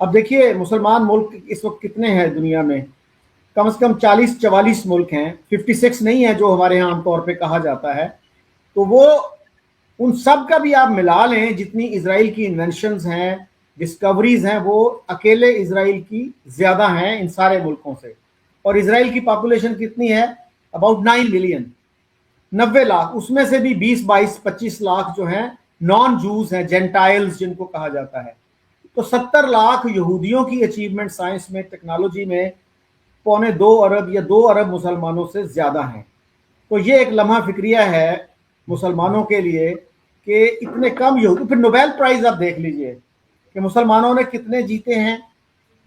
अब देखिए मुसलमान मुल्क इस वक्त कितने हैं दुनिया में, कम से कम 40-44 मुल्क हैं, 56 नहीं है जो हमारे यहाँ आमतौर पे कहा जाता है। तो वो उन सब का भी आप मिला लें, जितनी इसराइल की इन्वेंशंस हैं, डिस्कवरीज हैं, वो अकेले इसराइल की ज्यादा हैं इन सारे मुल्कों से। और इसराइल की पॉपुलेशन कितनी है? About 9 million, 90 lakh. उसमें से भी 20-22-25 लाख जो हैं नॉन जूस हैं, जेंटाइल्स जिनको कहा जाता है। तो 70 लाख यहूदियों की अचीवमेंट साइंस में, टेक्नोलॉजी में 2.25 अरब या 2 अरब मुसलमानों से ज्यादा हैं। तो ये एक लम्हा फिक्रिया है मुसलमानों के लिए कि इतने कम यहूदी। फिर नोबेल प्राइज आप देख लीजिए कि मुसलमानों ने कितने जीते हैं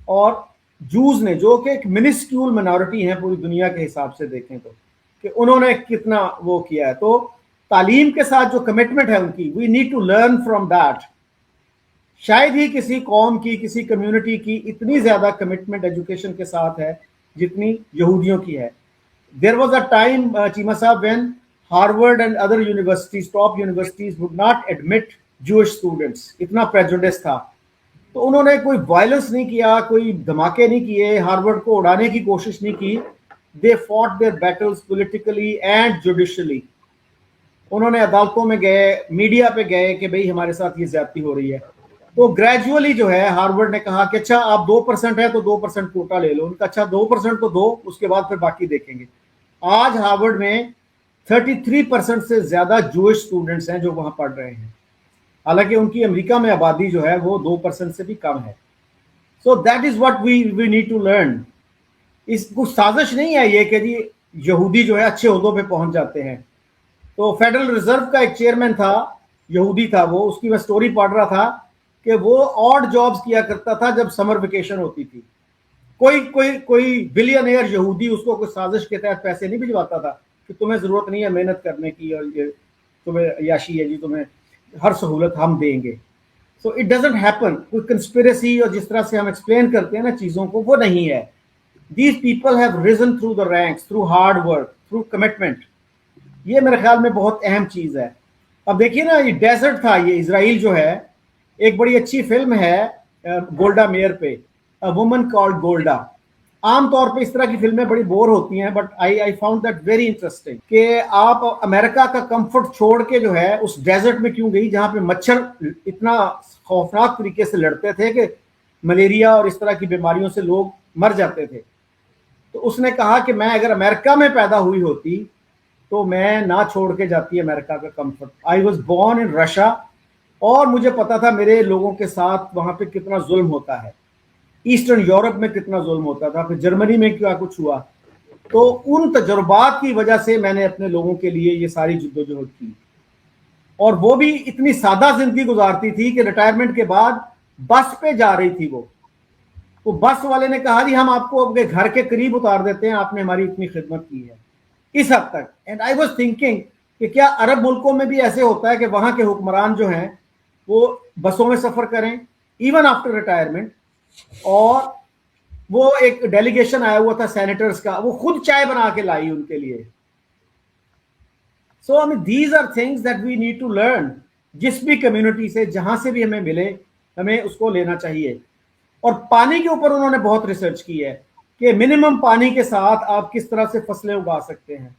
और जूस ने, जो कि एक मिनिस्क्यूल माइनॉरिटी है पूरी दुनिया के हिसाब से देखें तो, कि उन्होंने कितना वो किया है। तो तालीम के साथ जो कमिटमेंट है उनकी, we need to learn from that. शायद ही किसी कौम की, किसी कम्युनिटी की इतनी ज्यादा कमिटमेंट एजुकेशन के साथ है जितनी यहूदियों की है। There was a time, Cheema साहब, when Harvard and other universities, top universities would not admit Jewish students. इतना प्रेजुडिस था। तो उन्होंने कोई वायलेंस नहीं किया, कोई धमाके नहीं किए, हार्वर्ड को उड़ाने की कोशिश नहीं की। They fought their battles politically and judicially. उन्होंने अदालतों में गए, मीडिया पे गए कि भाई हमारे साथ ये ज्यादती हो रही है। तो ग्रेजुअली जो है हार्वर्ड ने कहा कि अच्छा आप 2% है तो 2% कोटा ले लो। उनका अच्छा 2% तो दो, उसके बाद फिर बाकी देखेंगे। आज हार्वर्ड में 33% से ज्यादा जूइश स्टूडेंट्स हैं जो वहां पढ़ रहे हैं, हालांकि उनकी अमेरिका में आबादी जो है वो 2% से भी कम है। So that is what we need to learn. इस कुछ साजिश नहीं है ये कि जी यहूदी जो है अच्छे ओहदों पे पहुंच जाते हैं। तो फेडरल रिजर्व का एक चेयरमैन था, यहूदी था वो, उसकी मैं स्टोरी पढ़ रहा था कि वो ऑड जॉब्स किया करता था जब समर वेकेशन होती थी। कोई बिलियनियर यहूदी उसको कोई साजिश के तहत पैसे नहीं भिजवाता था कि तुम्हें जरूरत नहीं है मेहनत करने की और ये तुम्हें अय्याशी है जी, तुम्हें हर सहूलत हम देंगे। So it doesn't happen. कोई कंस्पिरेसी और जिस तरह से हम एक्सप्लेन करते हैं ना चीजों को, वो नहीं है। These people have risen through the ranks, through hard work, through commitment. ये मेरे ख्याल में बहुत अहम चीज है। अब देखिए ना, ये डेजर्ट था, ये इसराइल जो है। एक बड़ी अच्छी फिल्म है गोल्डा मेयर पे, अ वुमन कॉल्ड गोल्डा। आमतौर पे इस तरह की फिल्में बड़ी बोर होती हैं, but I found that very interesting कि आप अमेरिका का कंफर्ट छोड़ के जो है उस डेजर्ट में क्यों गई जहां पे मच्छर इतना खौफनाक तरीके से लड़ते थे कि मलेरिया और इस तरह की बीमारियों से लोग मर जाते थे। तो उसने कहा कि मैं अगर अमेरिका में पैदा हुई होती तो मैं ना छोड़ के जाती अमेरिका का comfort. I was born in Russia और मुझे पता था मेरे लोगों के साथ वहां पे कितना जुल्म होता है, ईस्टर्न यूरोप में कितना जुल्म होता था, फिर जर्मनी में क्या कुछ हुआ। तो उन तजुर्बात की वजह से मैंने अपने लोगों के लिए ये सारी जद्दोजहद की। और वो भी इतनी सादा जिंदगी गुजारती थी कि रिटायरमेंट के बाद बस पे जा रही थी वो। तो बस वाले ने कहा जी हम आपको अपने घर के करीब उतार देते हैं, आपने हमारी इतनी खिदमत की है, इस हद तक। एंड आई वाज थिंकिंग कि क्या अरब मुल्कों में भी ऐसे होता है कि वहां के हुक्मरान जो हैं वो बसों में सफर करें इवन आफ्टर रिटायरमेंट। और वो एक डेलीगेशन आया हुआ था सेनेटर्स का, वो खुद चाय बना के लाई उनके लिए। So I mean these are things that we need to learn. जिस भी कम्युनिटी से, जहां से भी हमें मिले, हमें उसको लेना चाहिए। और पानी के ऊपर उन्होंने बहुत रिसर्च की है कि मिनिमम पानी के साथ आप किस तरह से फसलें उगा सकते हैं।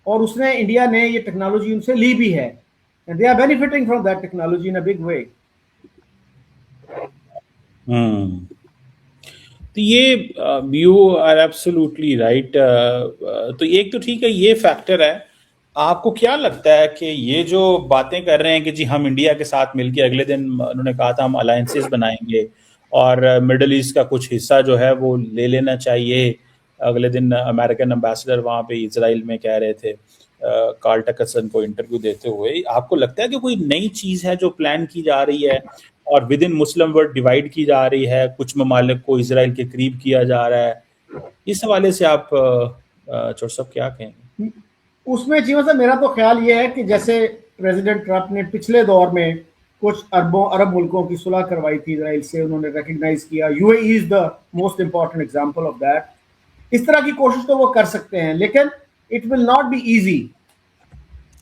और उसने, इंडिया ने ये टेक्नोलॉजी उनसे ली भी है, and they are benefiting from that technology in a big way. तो ये यू आर एब्सोल्युटली राइट। तो एक तो ठीक है, ये फैक्टर है। आपको क्या लगता है कि ये जो बातें कर रहे हैं कि जी हम इंडिया के साथ मिलकर, अगले दिन उन्होंने कहा था हम अलायंसेस बनाएंगे और मिडल ईस्ट का कुछ हिस्सा जो है वो ले लेना चाहिए। अगले दिन अमेरिकन एम्बेसडर वहाँ पे इजराइल में कह रहे थे कार्ल टकरसन को इंटरव्यू देते हुए। आपको लगता है कि कोई नई चीज है जो प्लान की जा रही है और with in Muslim world divide की जा रही है, कुछ ममालिक को इजराइल के करीब किया जा रहा है? इस हवाले से आप चौर साहब क्या कहेंगे? उसमें जीवन साहब मेरा तो ख्याल ये है कि जैसे प्रेसिडेंट ट्रंप ने पिछले दौर में कुछ अरब मुल्कों की सुलह करवाई थी इजराइल से, उन्होंने रिकग्नाइज किया। UAE is the most important example of that. इस तरह की कोशिश तो वो कर सकते हैं, लेकिन it will not be easy.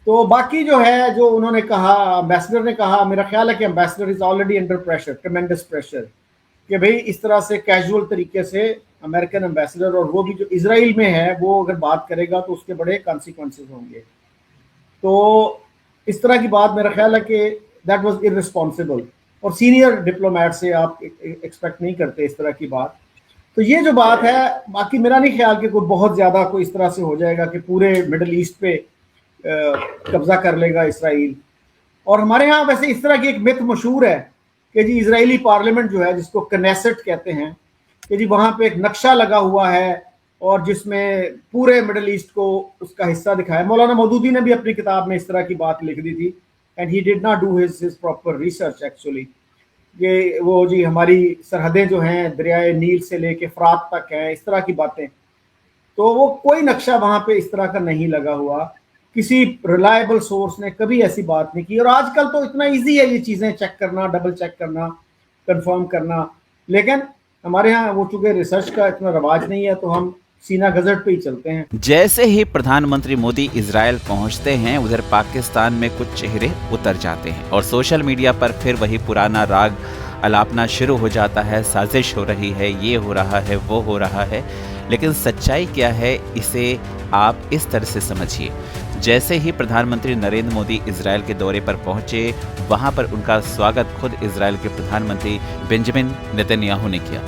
तो बाकी जो है, जो उन्होंने कहा, एम्बेसडर ने कहा, मेरा ख्याल है कि ambassador is already under pressure, ट्रेमेंडस pressure. कि भाई इस तरह से कैजुअल तरीके से अमेरिकन एम्बेसडर, और वो भी जो इजराइल में है, वो अगर बात करेगा तो उसके बड़े कॉन्सिक्वेंसेस होंगे। तो इस तरह की बात मेरा ख्याल है कि दैट वाज इररिस्पॉन्सिबल, और सीनियर डिप्लोमेट से आप एक्सपेक्ट नहीं करते इस तरह की बात। तो ये जो बात है, बाकी मेरा नहीं ख्याल कि कोई बहुत ज़्यादा कोई इस तरह से हो जाएगा कि पूरे मिडल ईस्ट पे कब्जा कर लेगा इसराइल। और हमारे यहाँ वैसे इस तरह की एक मिथ मशहूर है कि जी इजरायली पार्लियामेंट जो है, जिसको कनेसेट कहते हैं, कि जी वहाँ पे एक नक्शा लगा हुआ है और जिसमें पूरे मिडल ईस्ट को उसका हिस्सा दिखाया। मौलाना मौदूदी ने भी अपनी किताब में इस तरह की बात लिख दी थी, and he did not do his proper research actually. ये वो जी हमारी सरहदें जो हैं दरियाए नील से लेके फरात तक हैं, इस तरह की बातें। तो वो कोई नक्शा वहाँ पे इस तरह का नहीं लगा हुआ, किसी रिलायबल सोर्स ने कभी ऐसी बात नहीं की। और आजकल तो इतना इजी है ये चीज़ें चेक करना, डबल चेक करना, कंफर्म करना। लेकिन हमारे यहाँ वो चूंकि रिसर्च का इतना रवाज नहीं है, तो हम सीना गजट पे ही चलते हैं। जैसे ही प्रधानमंत्री मोदी इजराइल पहुंचते हैं, उधर पाकिस्तान में कुछ चेहरे उतर जाते हैं और सोशल मीडिया पर फिर वही पुराना राग अलापना शुरू हो जाता है। साजिश हो रही है, ये हो रहा है, वो हो रहा है। लेकिन सच्चाई क्या है, इसे आप इस तरह से समझिए। जैसे ही प्रधानमंत्री नरेंद्र मोदी इजराइल के दौरे पर पहुंचे, वहां पर उनका स्वागत खुद इजराइल के प्रधानमंत्री बेंजामिन नेतन्याहू ने किया।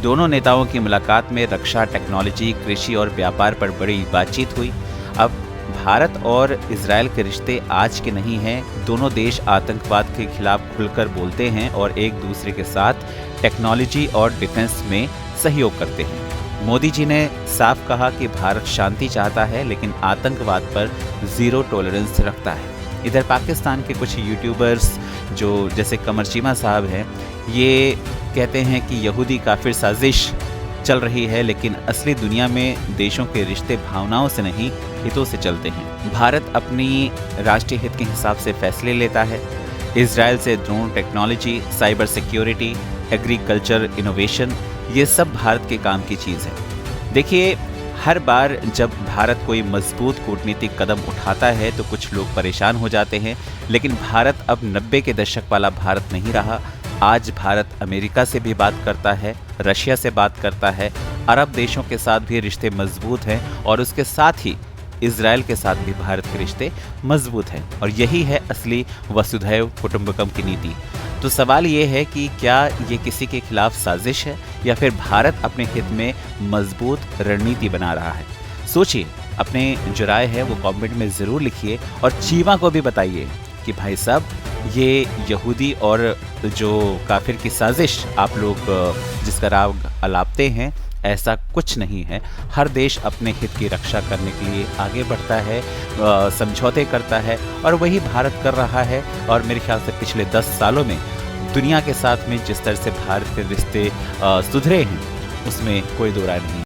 दोनों नेताओं की मुलाकात में रक्षा, टेक्नोलॉजी, कृषि और व्यापार पर बड़ी बातचीत हुई। अब भारत और इजराइल के रिश्ते आज के नहीं हैं। दोनों देश आतंकवाद के खिलाफ खुलकर बोलते हैं और एक दूसरे के साथ टेक्नोलॉजी और डिफेंस में सहयोग करते हैं। मोदी जी ने साफ कहा कि भारत शांति चाहता है, लेकिन आतंकवाद पर जीरो टॉलरेंस रखता है। इधर पाकिस्तान के कुछ यूट्यूबर्स जो जैसे कमर चीमा साहब हैं, ये कहते हैं कि यहूदी काफिर साजिश चल रही है, लेकिन असली दुनिया में देशों के रिश्ते भावनाओं से नहीं, हितों से चलते हैं। भारत अपनी राष्ट्रीय हित के हिसाब से फैसले लेता है। इजराइल से drone technology, cyber security, agriculture innovation, ये सब भारत के काम की चीज़ है। देखिए, हर बार जब भारत कोई मजबूत कूटनीतिक कदम उठाता है तो कुछ लोग परेशान हो जाते हैं, लेकिन भारत अब 90 के दशक वाला भारत नहीं रहा। आज भारत अमेरिका से भी बात करता है, रशिया से बात करता है, अरब देशों के साथ भी रिश्ते मजबूत हैं और उसके साथ ही इजराइल के साथ भी भारत के रिश्ते मजबूत हैं। और यही है असली वसुधैव कुटुंबकम की नीति। तो सवाल ये है कि क्या ये किसी के खिलाफ साजिश है या फिर भारत अपने हित में मजबूत रणनीति बना रहा है? सोचिए, अपने जो राय है वो कमेंट में ज़रूर लिखिए और चीमा को भी बताइए कि भाई साहब, ये यहूदी और जो काफिर की साजिश आप लोग जिसका राग अलापते हैं, ऐसा कुछ नहीं है। हर देश अपने हित की रक्षा करने के लिए आगे बढ़ता है, समझौते करता है, और वही भारत कर रहा है। और मेरे ख्याल से पिछले 10 सालों में दुनिया के साथ में जिस तरह से भारत के रिश्ते सुधरे हैं, उसमें कोई दो राय नहीं।